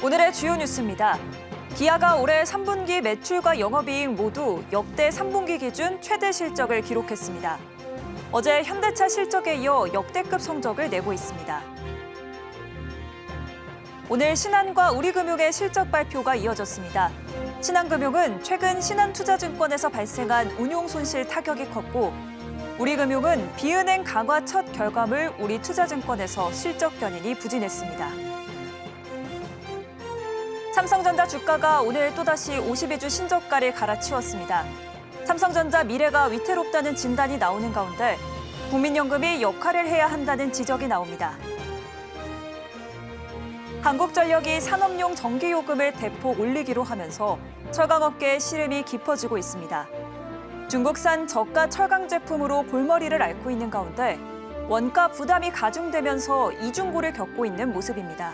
오늘의 주요 뉴스입니다. 기아가 올해 3분기 매출과 영업이익 모두 역대 3분기 기준 최대 실적을 기록했습니다. 어제 현대차 실적에 이어 역대급 성적을 내고 있습니다. 오늘 신한과 우리금융의 실적 발표가 이어졌습니다. 신한금융은 최근 신한투자증권에서 발생한 운용 손실 타격이 컸고, 우리금융은 비은행 강화 첫 결과물 우리투자증권에서 실적 견인이 부진했습니다. 삼성전자 주가가 오늘 또다시 52주 신저가를 갈아치웠습니다. 삼성전자 미래가 위태롭다는 진단이 나오는 가운데 국민연금이 역할을 해야 한다는 지적이 나옵니다. 한국전력이 산업용 전기요금을 대폭 올리기로 하면서 철강업계의 시름이 깊어지고 있습니다. 중국산 저가 철강 제품으로 골머리를 앓고 있는 가운데 원가 부담이 가중되면서 이중고를 겪고 있는 모습입니다.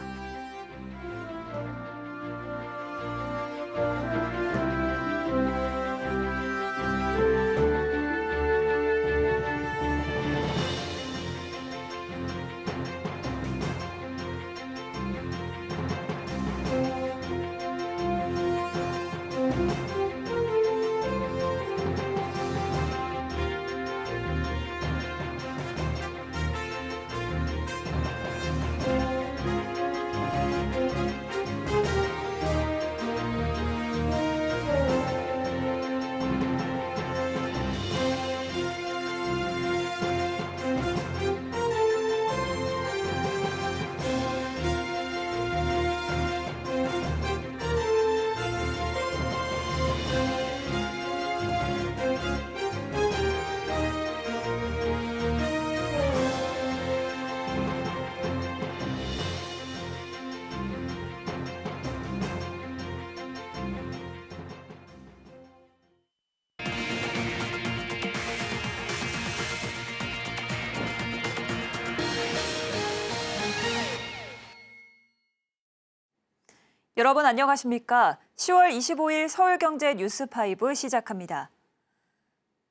여러분 안녕하십니까? 10월 25일 서울경제 뉴스5 시작합니다.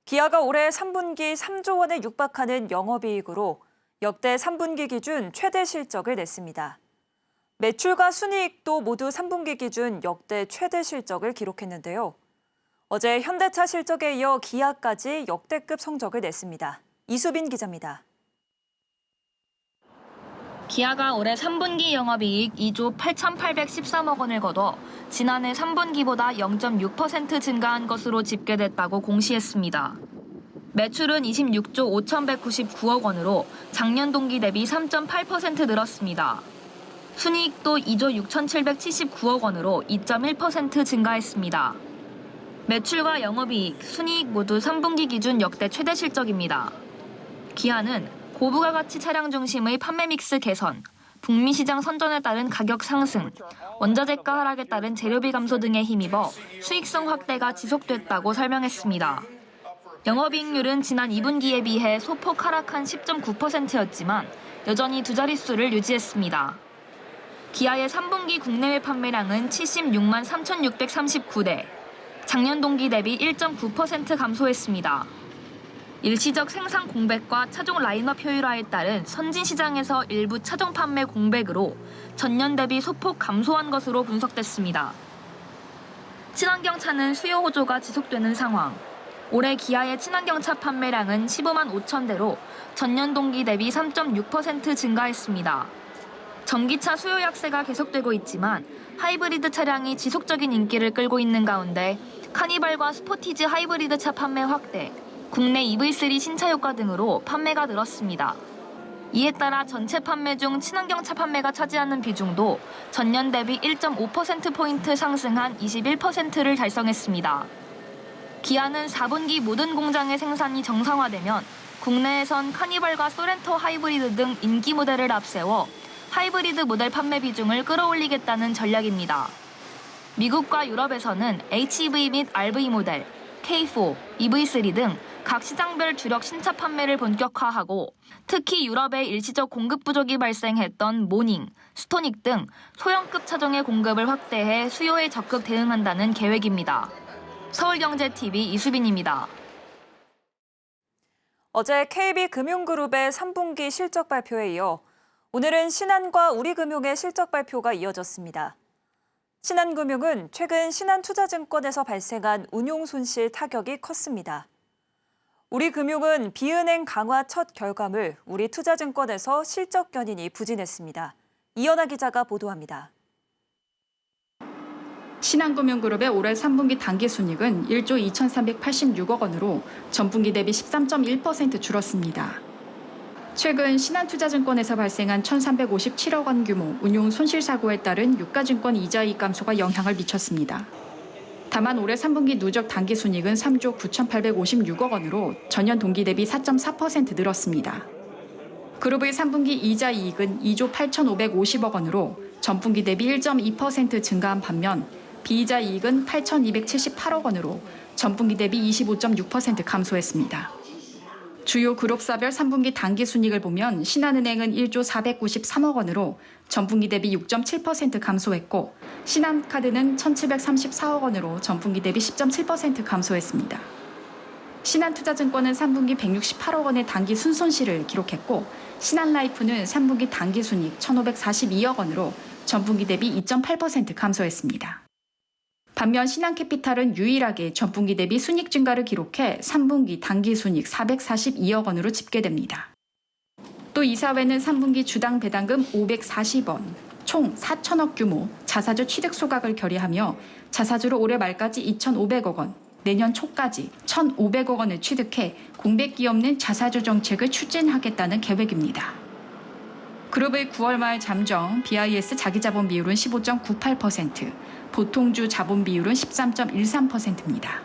기아가 올해 3분기 3조 원에 육박하는 영업이익으로 역대 3분기 기준 최대 실적을 냈습니다. 매출과 순이익도 모두 3분기 기준 역대 최대 실적을 기록했는데요. 어제 현대차 실적에 이어 기아까지 역대급 성적을 냈습니다. 이수빈 기자입니다. 기아가 올해 3분기 영업이익 2조 8,813억 원을 거둬 지난해 3분기보다 0.6% 증가한 것으로 집계됐다고 공시했습니다. 매출은 26조 5,199억 원으로 작년 동기 대비 3.8% 늘었습니다. 순이익도 2조 6,779억 원으로 2.1% 증가했습니다. 매출과 영업이익, 순이익 모두 3분기 기준 역대 최대 실적입니다. 기아는 고부가 가치 차량 중심의 판매 믹스 개선, 북미 시장 선전에 따른 가격 상승, 원자재가 하락에 따른 재료비 감소 등에 힘입어 수익성 확대가 지속됐다고 설명했습니다. 영업이익률은 지난 2분기에 비해 소폭 하락한 10.9%였지만 여전히 두 자릿수를 유지했습니다. 기아의 3분기 국내외 판매량은 76만 3,639대, 작년 동기 대비 1.9% 감소했습니다. 일시적 생산 공백과 차종 라인업 효율화에 따른 선진 시장에서 일부 차종 판매 공백으로 전년 대비 소폭 감소한 것으로 분석됐습니다. 친환경차는 수요 호조가 지속되는 상황. 올해 기아의 친환경차 판매량은 15만 5천 대로 전년 동기 대비 3.6% 증가했습니다. 전기차 수요 약세가 계속되고 있지만 하이브리드 차량이 지속적인 인기를 끌고 있는 가운데 카니발과 스포티지 하이브리드 차 판매 확대, 국내 EV3 신차 효과 등으로 판매가 늘었습니다. 이에 따라 전체 판매 중 친환경차 판매가 차지하는 비중도 전년 대비 1.5%포인트 상승한 21%를 달성했습니다. 기아는 4분기 모든 공장의 생산이 정상화되면 국내에선 카니발과 소렌토 하이브리드 등 인기 모델을 앞세워 하이브리드 모델 판매 비중을 끌어올리겠다는 전략입니다. 미국과 유럽에서는 HEV 및 RV 모델, K4, EV3 등 각 시장별 주력 신차 판매를 본격화하고 특히 유럽의 일시적 공급 부족이 발생했던 모닝, 스토닉 등 소형급 차종의 공급을 확대해 수요에 적극 대응한다는 계획입니다. 서울경제TV 이수빈입니다. 어제 KB금융그룹의 3분기 실적 발표에 이어 오늘은 신한과 우리금융의 실적 발표가 이어졌습니다. 신한금융은 최근 신한투자증권에서 발생한 운용 손실 타격이 컸습니다. 우리금융은 비은행 강화 첫 결과물 우리투자증권에서 실적 견인이 부진했습니다. 이연아 기자가 보도합니다. 신한금융그룹의 올해 3분기 당기순이익은 1조 2,386억 원으로 전분기 대비 13.1% 줄었습니다. 최근 신한투자증권에서 발생한 1,357억 원 규모 운용 손실사고에 따른 유가증권 이자이익 감소가 영향을 미쳤습니다. 다만 올해 3분기 누적 당기순이익은 3조 9,856억 원으로 전년 동기 대비 4.4% 늘었습니다. 그룹의 3분기 이자이익은 2조 8,550억 원으로 전분기 대비 1.2% 증가한 반면 비이자 이익은 8,278억 원으로 전분기 대비 25.6% 감소했습니다. 주요 그룹사별 3분기 당기순이익을 보면 신한은행은 1조 493억 원으로 전분기 대비 6.7% 감소했고 신한카드는 1,734억 원으로 전분기 대비 10.7% 감소했습니다. 신한투자증권은 3분기 168억 원의 당기 순손실을 기록했고 신한라이프는 3분기 당기순이익 1,542억 원으로 전분기 대비 2.8% 감소했습니다. 반면 신한캐피탈은 유일하게 전분기 대비 순이익 증가를 기록해 3분기 당기순이익 442억 원으로 집계됩니다. 또 이사회는 3분기 주당 배당금 540원, 총 4천억 규모 자사주 취득 소각을 결의하며 자사주를 올해 말까지 2,500억 원, 내년 초까지 1,500억 원을 취득해 공백기 없는 자사주 정책을 추진하겠다는 계획입니다. 그룹의 9월 말 잠정 BIS 자기자본 비율은 15.98%, 보통주 자본 비율은 13.13%입니다.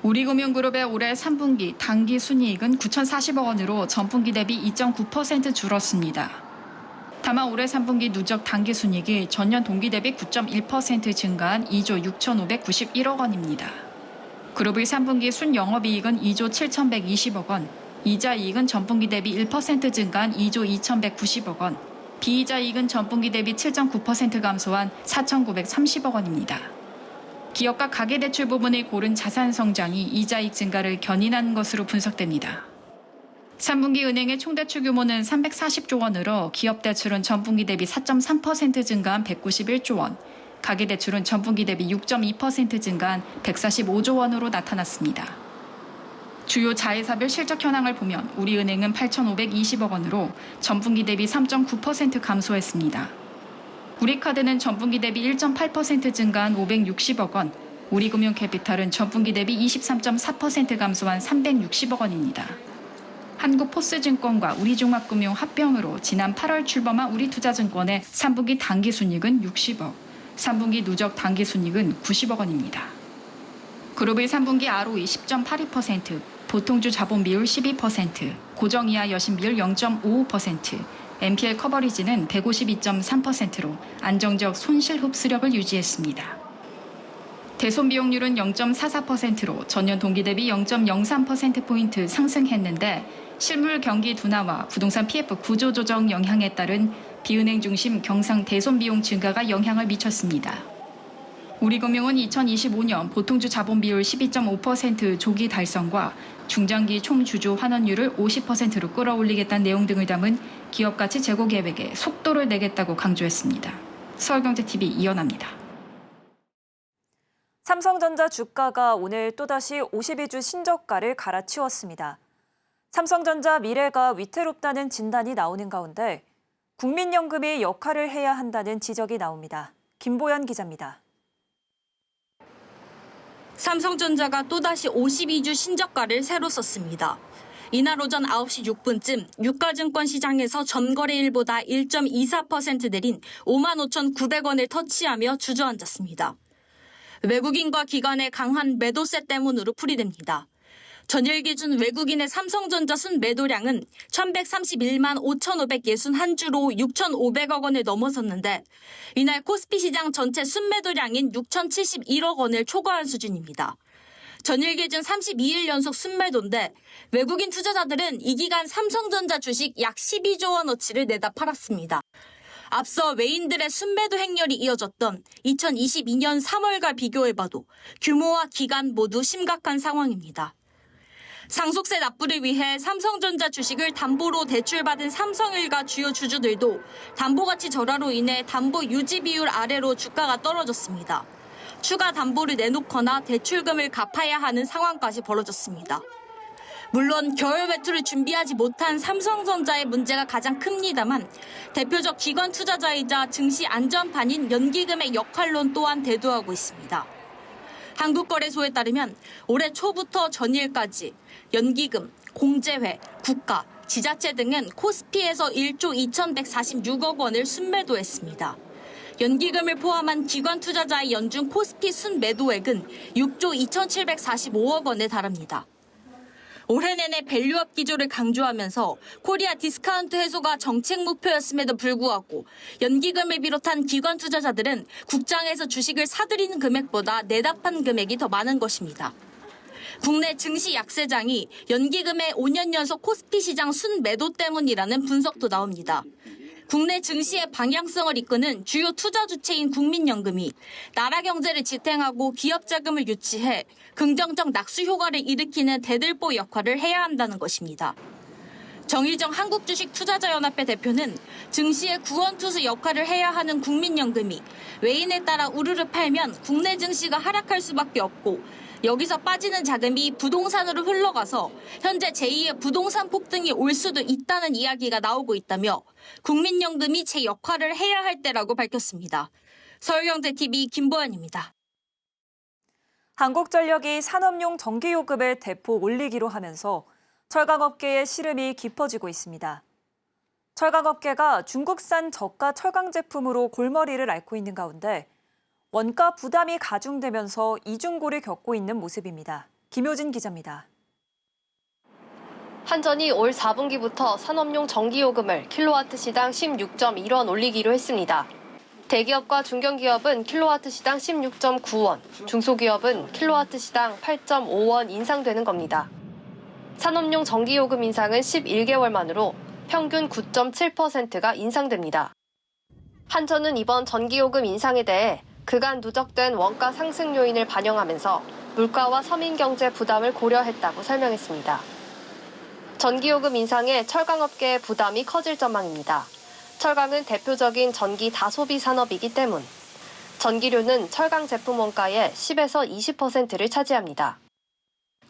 우리금융그룹의 올해 3분기 당기 순이익은 9,040억 원으로 전분기 대비 2.9% 줄었습니다. 다만 올해 3분기 누적 당기 순이익이 전년 동기 대비 9.1% 증가한 2조 6,591억 원입니다. 그룹의 3분기 순영업이익은 2조 7,120억 원, 이자이익은 전분기 대비 1% 증가한 2조 2,190억 원, 비이자이익은 전분기 대비 7.9% 감소한 4,930억 원입니다. 기업가 가계대출 부분의 고른 자산 성장이 이자이익 증가를 견인한 것으로 분석됩니다. 3분기 은행의 총대출 규모는 340조 원으로 기업대출은 전분기 대비 4.3% 증가한 191조 원, 가계대출은 전분기 대비 6.2% 증가한 145조 원으로 나타났습니다. 주요 자회사별 실적 현황을 보면 우리은행은 8,520억 원으로 전분기 대비 3.9% 감소했습니다. 우리카드는 전분기 대비 1.8% 증가한 560억 원, 우리금융캐피탈은 전분기 대비 23.4% 감소한 360억 원입니다. 한국포스증권과 우리종합금융 합병으로 지난 8월 출범한 우리투자증권의 3분기 당기순이익은 60억, 3분기 누적 당기순이익은 90억 원입니다. 그룹의 3분기 ROE 10.82%, 보통주 자본 비율 12%, 고정이하 여신 비율 0.55%, NPL 커버리지는 152.3%로 안정적 손실 흡수력을 유지했습니다. 대손 비용률은 0.44%로 전년 동기 대비 0.03%포인트 상승했는데 실물 경기 둔화와 부동산 PF 구조 조정 영향에 따른 비은행 중심 경상 대손 비용 증가가 영향을 미쳤습니다. 우리금융은 2025년 보통주 자본 비율 12.5% 조기 달성과 중장기 총주주 환원율을 50%로 끌어올리겠다는 내용 등을 담은 기업가치 재고 계획에 속도를 내겠다고 강조했습니다. 서울경제TV 이연아입니다. 삼성전자 주가가 오늘 또다시 52주 신저가를 갈아치웠습니다. 삼성전자 미래가 위태롭다는 진단이 나오는 가운데 국민연금이 역할을 해야 한다는 지적이 나옵니다. 김보연 기자입니다. 삼성전자가 또다시 52주 신저가를 새로 썼습니다. 이날 오전 9시 6분쯤 유가증권 시장에서 전거래일보다 1.24% 내린 55,900원을 터치하며 주저앉았습니다. 외국인과 기관의 강한 매도세 때문으로 풀이됩니다. 전일 기준 외국인의 삼성전자 순 매도량은 1,131만 5,561주로 6,500억 원을 넘어섰는데 이날 코스피 시장 전체 순매도량인 6,071억 원을 초과한 수준입니다. 전일 기준 32일 연속 순매도인데 외국인 투자자들은 이 기간 삼성전자 주식 약 12조 원어치를 내다 팔았습니다. 앞서 외인들의 순매도 행렬이 이어졌던 2022년 3월과 비교해봐도 규모와 기간 모두 심각한 상황입니다. 상속세 납부를 위해 삼성전자 주식을 담보로 대출받은 삼성일가 주요 주주들도 담보가치 절하로 인해 담보 유지 비율 아래로 주가가 떨어졌습니다. 추가 담보를 내놓거나 대출금을 갚아야 하는 상황까지 벌어졌습니다. 물론 겨울 매출을 준비하지 못한 삼성전자의 문제가 가장 큽니다만 대표적 기관 투자자이자 증시 안전판인 연기금의 역할론 또한 대두하고 있습니다. 한국거래소에 따르면 올해 초부터 전일까지 연기금, 공제회, 국가, 지자체 등은 코스피에서 1조 2,146억 원을 순매도했습니다. 연기금을 포함한 기관 투자자의 연중 코스피 순매도액은 6조 2,745억 원에 달합니다. 올해 내내 밸류업 기조를 강조하면서 코리아 디스카운트 해소가 정책 목표였음에도 불구하고 연기금을 비롯한 기관 투자자들은 국장에서 주식을 사들이는 금액보다 내답한 금액이 더 많은 것입니다. 국내 증시 약세장이 연기금의 5년 연속 코스피 시장 순매도 때문이라는 분석도 나옵니다. 국내 증시의 방향성을 이끄는 주요 투자 주체인 국민연금이 나라 경제를 지탱하고 기업 자금을 유치해 긍정적 낙수 효과를 일으키는 대들보 역할을 해야 한다는 것입니다. 정의정 한국주식투자자연합회 대표는 증시의 구원투수 역할을 해야 하는 국민연금이 외인에 따라 우르르 팔면 국내 증시가 하락할 수밖에 없고 여기서 빠지는 자금이 부동산으로 흘러가서 현재 제2의 부동산 폭등이 올 수도 있다는 이야기가 나오고 있다며 국민연금이 제 역할을 해야 할 때라고 밝혔습니다. 서울경제TV 김보연입니다. 한국전력이 산업용 전기요금을 대폭 올리기로 하면서 철강업계의 시름이 깊어지고 있습니다. 철강업계가 중국산 저가 철강 제품으로 골머리를 앓고 있는 가운데 원가 부담이 가중되면서 이중고를 겪고 있는 모습입니다. 김효진 기자입니다. 한전이 올 4분기부터 산업용 전기요금을 킬로와트 시당 16.1원 올리기로 했습니다. 대기업과 중견기업은 킬로와트 시당 16.9원, 중소기업은 킬로와트 시당 8.5원 인상되는 겁니다. 산업용 전기요금 인상은 11개월 만으로 평균 9.7%가 인상됩니다. 한전은 이번 전기요금 인상에 대해 그간 누적된 원가 상승 요인을 반영하면서 물가와 서민 경제 부담을 고려했다고 설명했습니다. 전기요금 인상에 철강업계의 부담이 커질 전망입니다. 철강은 대표적인 전기 다소비 산업이기 때문 전기료는 철강 제품 원가의 10에서 20%를 차지합니다.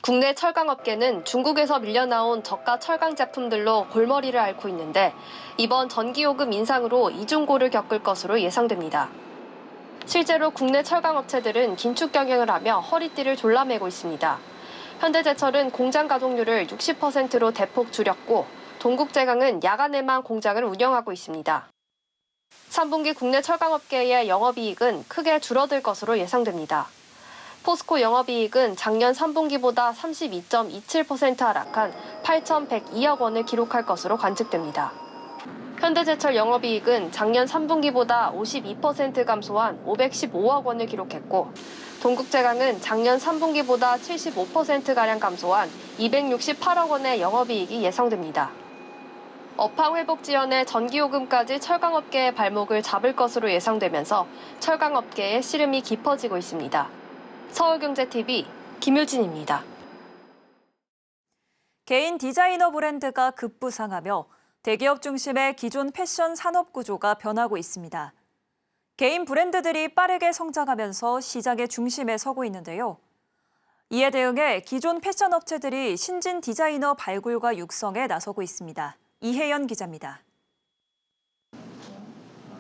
국내 철강업계는 중국에서 밀려나온 저가 철강 제품들로 골머리를 앓고 있는데 이번 전기요금 인상으로 이중고를 겪을 것으로 예상됩니다. 실제로 국내 철강업체들은 긴축 경영을 하며 허리띠를 졸라매고 있습니다. 현대제철은 공장 가동률을 60%로 대폭 줄였고 동국제강은 야간에만 공장을 운영하고 있습니다. 3분기 국내 철강업계의 영업이익은 크게 줄어들 것으로 예상됩니다. 포스코 영업이익은 작년 3분기보다 32.27% 하락한 8,102억 원을 기록할 것으로 관측됩니다. 현대제철 영업이익은 작년 3분기보다 52% 감소한 515억 원을 기록했고 동국제강은 작년 3분기보다 75%가량 감소한 268억 원의 영업이익이 예상됩니다. 업황 회복 지연에 전기요금까지 철강업계의 발목을 잡을 것으로 예상되면서 철강업계의 시름이 깊어지고 있습니다. 서울경제TV 김효진입니다. 개인 디자이너 브랜드가 급부상하며 대기업 중심의 기존 패션 산업 구조가 변하고 있습니다. 개인 브랜드들이 빠르게 성장하면서 시장의 중심에 서고 있는데요. 이에 대응해 기존 패션 업체들이 신진 디자이너 발굴과 육성에 나서고 있습니다. 이혜연 기자입니다.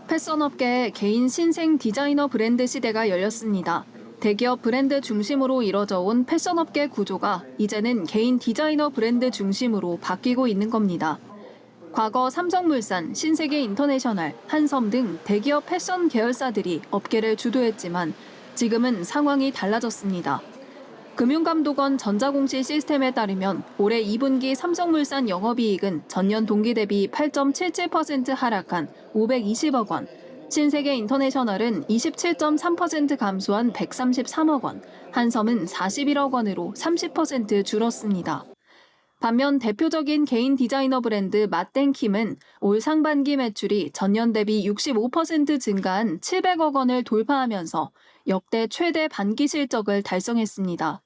패션업계의 개인 신생 디자이너 브랜드 시대가 열렸습니다. 대기업 브랜드 중심으로 이뤄져 온 패션업계 구조가 이제는 개인 디자이너 브랜드 중심으로 바뀌고 있는 겁니다. 과거 삼성물산, 신세계인터내셔널, 한섬 등 대기업 패션 계열사들이 업계를 주도했지만 지금은 상황이 달라졌습니다. 금융감독원 전자공시 시스템에 따르면 올해 2분기 삼성물산 영업이익은 전년 동기 대비 8.77% 하락한 520억 원, 신세계인터내셔널은 27.3% 감소한 133억 원, 한섬은 41억 원으로 30% 줄었습니다. 반면 대표적인 개인 디자이너 브랜드 맛땡킴은 올 상반기 매출이 전년 대비 65% 증가한 700억 원을 돌파하면서 역대 최대 반기 실적을 달성했습니다.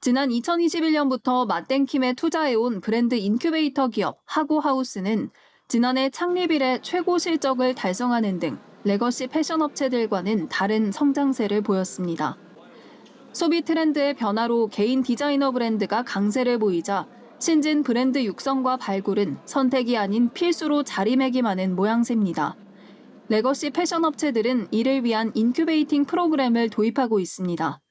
지난 2021년부터 맛땡킴에 투자해온 브랜드 인큐베이터 기업 하고하우스는 지난해 창립 이래 최고 실적을 달성하는 등 레거시 패션 업체들과는 다른 성장세를 보였습니다. 소비 트렌드의 변화로 개인 디자이너 브랜드가 강세를 보이자 신진 브랜드 육성과 발굴은 선택이 아닌 필수로 자리매김하는 모양새입니다. 레거시 패션 업체들은 이를 위한 인큐베이팅 프로그램을 도입하고 있습니다.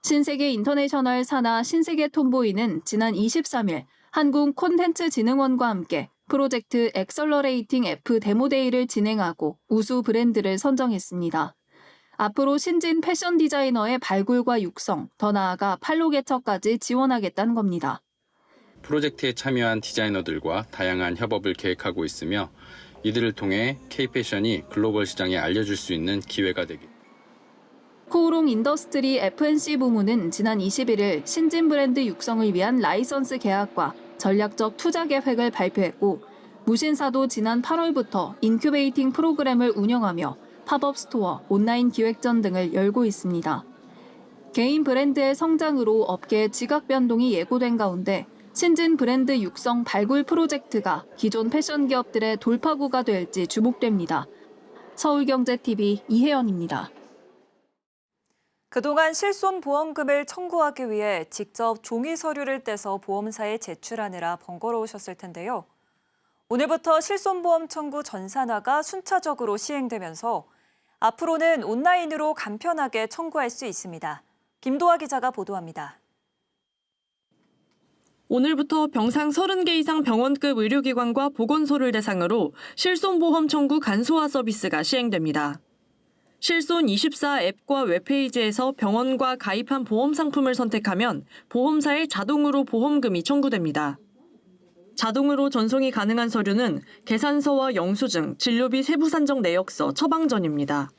신세계 인터내셔널 산하 신세계 톰보이는 지난 23일 한국콘텐츠진흥원과 함께 프로젝트 엑셀러레이팅 F 데모데이를 진행하고 우수 브랜드를 선정했습니다. 앞으로 신진 패션 디자이너의 발굴과 육성, 더 나아가 판로 개척까지 지원하겠다는 겁니다. 프로젝트에 참여한 디자이너들과 다양한 협업을 계획하고 있으며 이들을 통해 K-패션이 글로벌 시장에 알려줄 수 있는 기회가 되길. 코오롱 인더스트리 F&C 부문은 지난 21일 신진 브랜드 육성을 위한 라이선스 계약과 전략적 투자 계획을 발표했고 무신사도 지난 8월부터 인큐베이팅 프로그램을 운영하며 팝업 스토어, 온라인 기획전 등을 열고 있습니다. 개인 브랜드의 성장으로 업계의 지각 변동이 예고된 가운데 신진 브랜드 육성 발굴 프로젝트가 기존 패션 기업들의 돌파구가 될지 주목됩니다. 서울경제TV 이혜연입니다. 그동안 실손보험금을 청구하기 위해 직접 종이 서류를 떼서 보험사에 제출하느라 번거로우셨을 텐데요. 오늘부터 실손보험 청구 전산화가 순차적으로 시행되면서 앞으로는 온라인으로 간편하게 청구할 수 있습니다. 김도하 기자가 보도합니다. 오늘부터 병상 30개 이상 병원급 의료기관과 보건소를 대상으로 실손보험 청구 간소화 서비스가 시행됩니다. 실손24 앱과 웹페이지에서 병원과 가입한 보험 상품을 선택하면 보험사에 자동으로 보험금이 청구됩니다. 자동으로 전송이 가능한 서류는 계산서와 영수증, 진료비 세부 산정 내역서, 처방전입니다.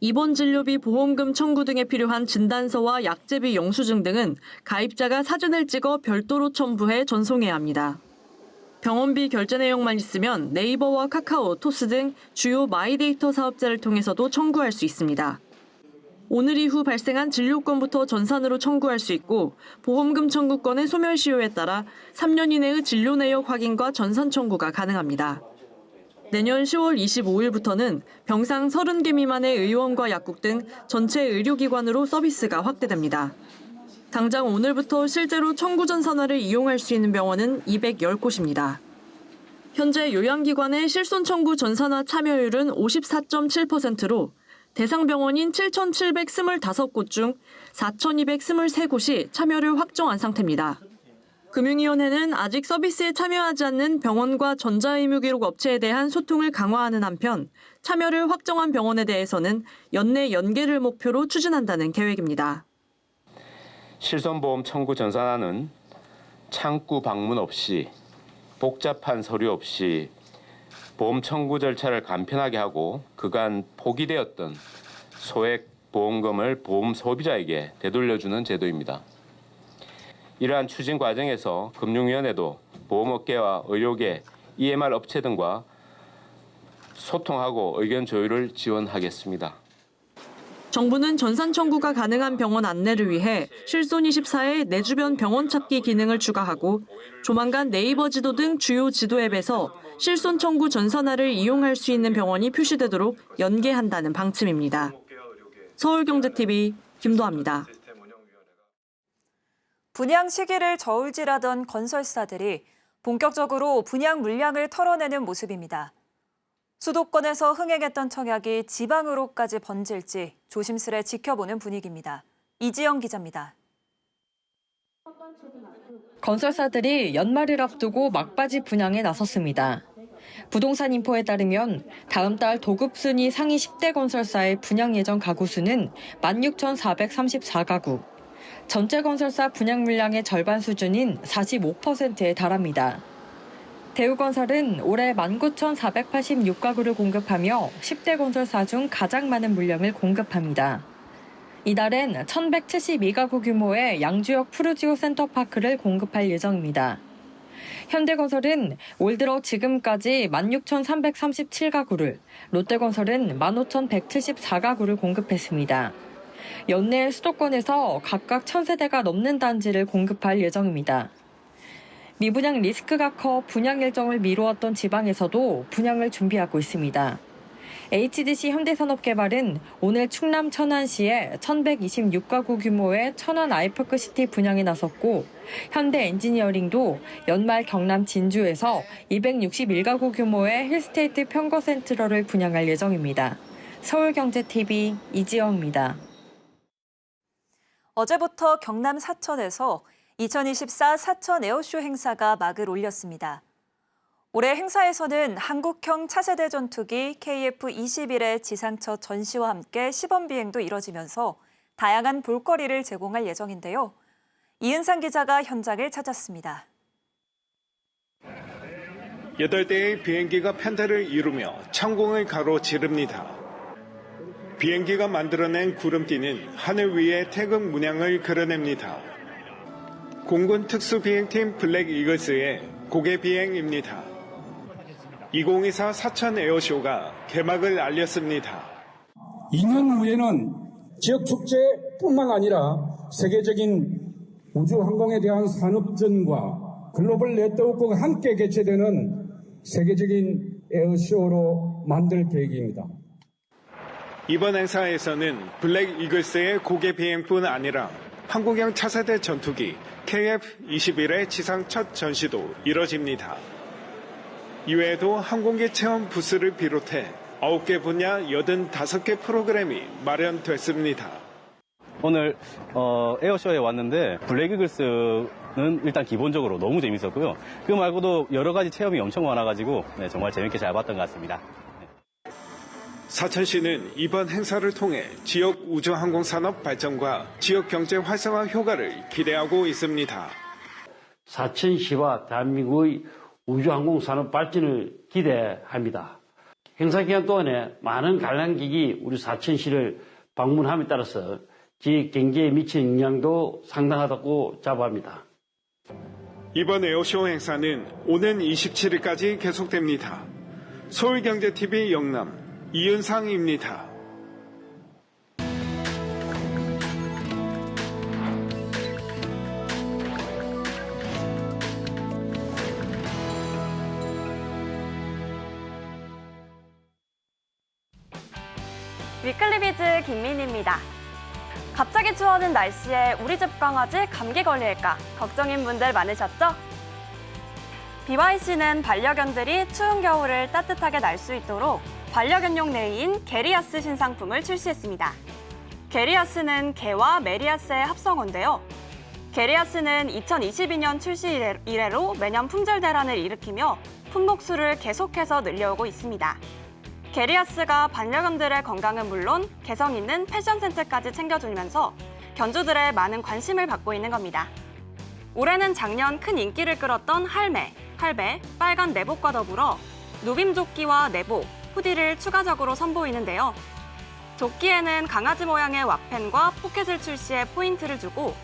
입원 진료비 보험금 청구 등에 필요한 진단서와 약제비 영수증 등은 가입자가 사진을 찍어 별도로 첨부해 전송해야 합니다. 병원비 결제 내역만 있으면 네이버와 카카오, 토스 등 주요 마이데이터 사업자를 통해서도 청구할 수 있습니다. 오늘 이후 발생한 진료권부터 전산으로 청구할 수 있고 보험금 청구권의 소멸시효에 따라 3년 이내의 진료 내역 확인과 전산 청구가 가능합니다. 내년 10월 25일부터는 병상 30개 미만의 의원과 약국 등 전체 의료기관으로 서비스가 확대됩니다. 당장 오늘부터 실제로 청구 전산화를 이용할 수 있는 병원은 210곳입니다. 현재 요양기관의 실손 청구 전산화 참여율은 54.7%로 대상 병원인 7,725곳 중 4,223곳이 참여를 확정한 상태입니다. 금융위원회는 아직 서비스에 참여하지 않는 병원과 전자의무기록 업체에 대한 소통을 강화하는 한편 참여를 확정한 병원에 대해서는 연내 연계를 목표로 추진한다는 계획입니다. 실손보험 청구 전산화는 창구 방문 없이 복잡한 서류 없이 보험 청구 절차를 간편하게 하고 그간 포기되었던 소액 보험금을 보험 소비자에게 되돌려주는 제도입니다. 이러한 추진 과정에서 금융위원회도 보험업계와 의료계, EMR 업체 등과 소통하고 의견 조율을 지원하겠습니다. 정부는 전산 청구가 가능한 병원 안내를 위해 실손24에 내 주변 병원 찾기 기능을 추가하고 조만간 네이버 지도 등 주요 지도 앱에서 실손 청구 전산화를 이용할 수 있는 병원이 표시되도록 연계한다는 방침입니다. 서울경제TV 김도하입니다. 분양 시기를 저울질하던 건설사들이 본격적으로 분양 물량을 털어내는 모습입니다. 수도권에서 흥행했던 청약이 지방으로까지 번질지 조심스레 지켜보는 분위기입니다. 이지영 기자입니다. 건설사들이 연말을 앞두고 막바지 분양에 나섰습니다. 부동산 인포에 따르면 다음 달 도급 순위 상위 10대 건설사의 분양 예정 가구 수는 16,434가구, 전체 건설사 분양 물량의 절반 수준인 45%에 달합니다. 대우건설은 올해 19,486가구를 공급하며 10대 건설사 중 가장 많은 물량을 공급합니다. 이달엔 1,172가구 규모의 양주역 푸르지오 센터파크를 공급할 예정입니다. 현대건설은 올 들어 지금까지 16,337가구를, 롯데건설은 15,174가구를 공급했습니다. 연내 수도권에서 각각 1,000세대가 넘는 단지를 공급할 예정입니다. 미분양 리스크가 커 분양 일정을 미루었던 지방에서도 분양을 준비하고 있습니다. HDC 현대산업개발은 오늘 충남 천안시에 1,126가구 규모의 천안 아이파크시티 분양에 나섰고 현대엔지니어링도 연말 경남 진주에서 261가구 규모의 힐스테이트 평거센트럴을 분양할 예정입니다. 서울경제TV 이지영입니다. 어제부터 경남 사천에서 2024 사천 에어쇼 행사가 막을 올렸습니다. 올해 행사에서는 한국형 차세대 전투기 KF-21의 지상 첫 전시와 함께 시범 비행도 이뤄지면서 다양한 볼거리를 제공할 예정인데요. 이은상 기자가 현장을 찾았습니다. 8대의 비행기가 편대를 이루며 천공을 가로지릅니다. 비행기가 만들어낸 구름띠는 하늘 위에 태극 문양을 그려냅니다. 공군 특수비행팀 블랙 이글스의 고개 비행입니다. 2024 사천 에어쇼가 개막을 알렸습니다. 2년 후에는 지역 축제뿐만 아니라 세계적인 우주항공에 대한 산업전과 글로벌 네트워크가 함께 개최되는 세계적인 에어쇼로 만들 계획입니다. 이번 행사에서는 블랙 이글스의 고개 비행뿐 아니라 한국형 차세대 전투기 KF-21의 지상 첫 전시도 이뤄집니다. 이외에도 항공기 체험 부스를 비롯해 9개 분야 85개 프로그램이 마련됐습니다. 오늘 에어쇼에 왔는데 블랙 이글스는 일단 기본적으로 너무 재밌었고요. 그 말고도 여러 가지 체험이 엄청 많아가지고 정말 재밌게 잘 봤던 것 같습니다. 사천시는 이번 행사를 통해 지역 우주항공산업 발전과 지역 경제 활성화 효과를 기대하고 있습니다. 사천시와 대한민국의 우주항공산업 발전을 기대합니다. 행사 기간 동안에 많은 관람객이 우리 사천시를 방문함에 따라서 지역 경제에 미치는 영향도 상당하다고 자부합니다. 이번 에어쇼 행사는 오는 27일까지 계속됩니다. 서울경제TV 영남 이은상입니다. 위클리비즈 김민희입니다. 갑자기 추워진 날씨에 우리 집 강아지 감기 걸릴까 걱정인 분들 많으셨죠? BYC는 반려견들이 추운 겨울을 따뜻하게 날 수 있도록 반려견용 네이인 게리아스 신상품을 출시했습니다. 게리아스는 개와 메리아스의 합성어인데요. 게리아스는 2022년 출시 이래로 매년 품절 대란을 일으키며 품목수를 계속해서 늘려오고 있습니다. 게리아스가 반려견들의 건강은 물론 개성 있는 패션 센스까지 챙겨주면서 견주들의 많은 관심을 받고 있는 겁니다. 올해는 작년 큰 인기를 끌었던 할매, 할배, 빨간 내복과 더불어 누빔 조끼와 내복, 후디를 추가적으로 선보이는데요. 조끼에는 강아지 모양의 와펜과 포켓을 출시해 포인트를 주고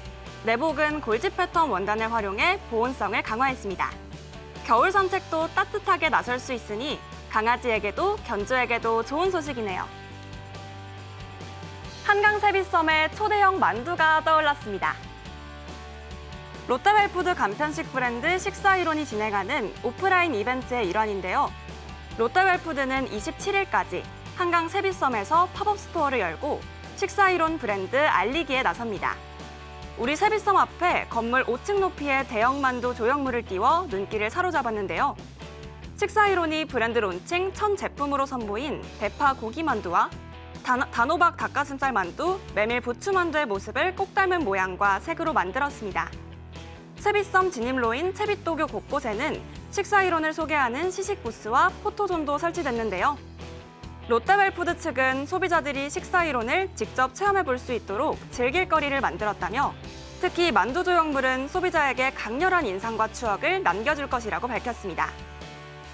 내복은 골지 패턴 원단을 활용해 보온성을 강화했습니다. 겨울 산책도 따뜻하게 나설 수 있으니 강아지에게도 견주에게도 좋은 소식이네요. 한강 세비섬에 초대형 만두가 떠올랐습니다. 롯데웰푸드 간편식 브랜드 식사이론이 진행하는 오프라인 이벤트의 일환인데요. 롯데웰푸드는 27일까지 한강 세비섬에서 팝업 스토어를 열고 식사이론 브랜드 알리기에 나섭니다. 우리 세비섬 앞에 건물 5층 높이의 대형 만두 조형물을 띄워 눈길을 사로잡았는데요. 식사이론이 브랜드 론칭 첫 제품으로 선보인 대파 고기 만두와 단호박 닭가슴살 만두, 메밀 부추 만두의 모습을 꼭 닮은 모양과 색으로 만들었습니다. 세비섬 진입로인 채빗도교 곳곳에는 식사이론을 소개하는 시식 부스와 포토존도 설치됐는데요. 롯데웰푸드 측은 소비자들이 식사이론을 직접 체험해 볼 수 있도록 즐길 거리를 만들었다며 특히 만두 조형물은 소비자에게 강렬한 인상과 추억을 남겨줄 것이라고 밝혔습니다.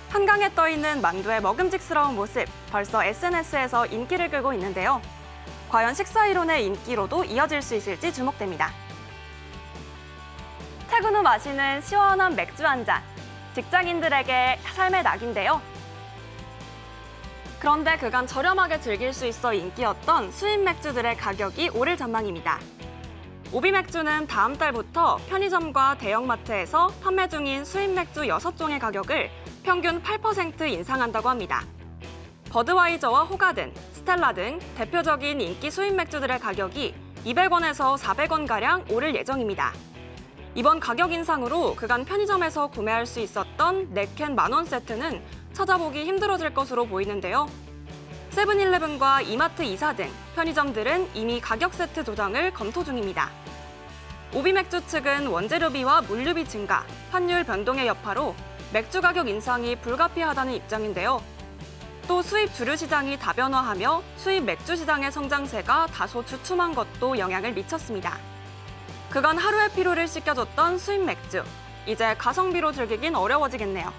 한강에 떠있는 만두의 먹음직스러운 모습, 벌써 SNS에서 인기를 끌고 있는데요. 과연 식사이론의 인기로도 이어질 수 있을지 주목됩니다. 퇴근 후 마시는 시원한 맥주 한 잔, 직장인들에게 삶의 낙인데요. 그런데 그간 저렴하게 즐길 수 있어 인기였던 수입 맥주들의 가격이 오를 전망입니다. 오비 맥주는 다음 달부터 편의점과 대형마트에서 판매 중인 수입 맥주 6종의 가격을 평균 8% 인상한다고 합니다. 버드와이저와 호가든, 스텔라 등 대표적인 인기 수입 맥주들의 가격이 200원에서 400원가량 오를 예정입니다. 이번 가격 인상으로 그간 편의점에서 구매할 수 있었던 4캔 만원 세트는 찾아보기 힘들어질 것으로 보이는데요. 세븐일레븐과 이마트 2사 등 편의점들은 이미 가격 세트 조정을 검토 중입니다. 오비맥주 측은 원재료비와 물류비 증가, 환율 변동의 여파로 맥주 가격 인상이 불가피하다는 입장인데요. 또 수입 주류 시장이 다변화하며 수입 맥주 시장의 성장세가 다소 주춤한 것도 영향을 미쳤습니다. 그간 하루의 피로를 씻겨줬던 수입 맥주, 이제 가성비로 즐기긴 어려워지겠네요.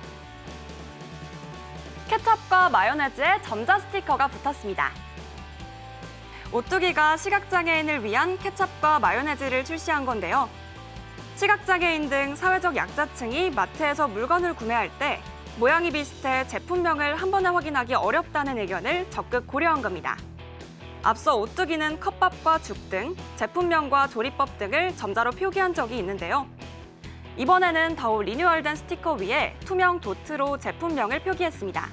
케첩과 마요네즈에 점자 스티커가 붙었습니다. 오뚜기가 시각장애인을 위한 케첩과 마요네즈를 출시한 건데요. 시각장애인 등 사회적 약자층이 마트에서 물건을 구매할 때 모양이 비슷해 제품명을 한 번에 확인하기 어렵다는 의견을 적극 고려한 겁니다. 앞서 오뚜기는 컵밥과 죽 등 제품명과 조리법 등을 점자로 표기한 적이 있는데요. 이번에는 더욱 리뉴얼된 스티커 위에 투명 도트로 제품명을 표기했습니다.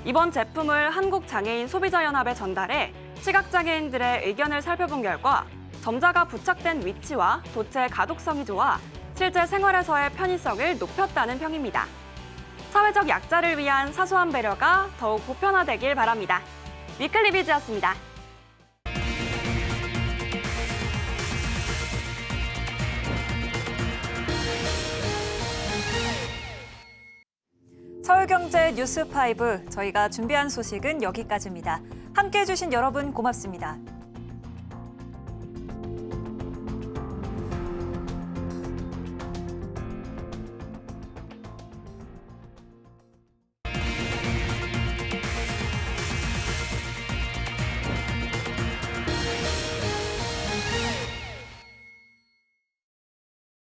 이번 제품을 한국장애인 소비자연합에 전달해 시각장애인들의 의견을 살펴본 결과 점자가 부착된 위치와 도트의 가독성이 좋아 실제 생활에서의 편의성을 높였다는 평입니다. 사회적 약자를 위한 사소한 배려가 더욱 보편화되길 바랍니다. 위클리 비즈였습니다. 서울경제 뉴스5 저희가 준비한 소식은 여기까지입니다. 함께해 주신 여러분 고맙습니다.